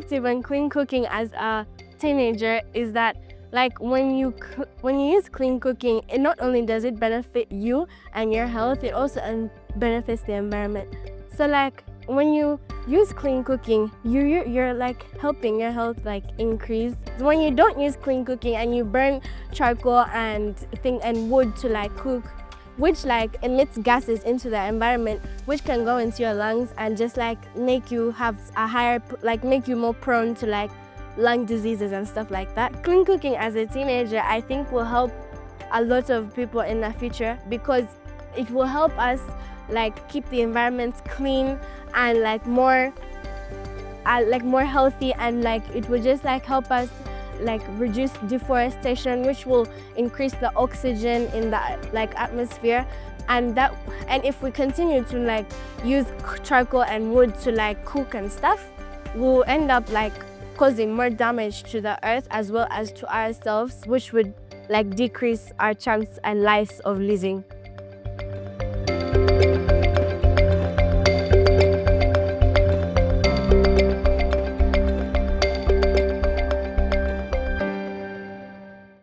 perspective on clean cooking as a teenager is that like when you use clean cooking, it not only does it benefit you and your health, it also benefits the environment. So like when you use clean cooking, you're like helping your health like increase. When you don't use clean cooking and you burn charcoal and wood to like cook, which like emits gases into the environment, which can go into your lungs and just like make you have a higher, like make you more prone to like lung diseases and stuff like that. Clean cooking as a teenager, I think will help a lot of people in the future because it will help us like keep the environment clean and like more healthy, and like it will just like help us like reduce deforestation, which will increase the oxygen in the like atmosphere, and if we continue to like use charcoal and wood to like cook and stuff, we'll end up like causing more damage to the earth as well as to ourselves, which would like decrease our chance and lives of living.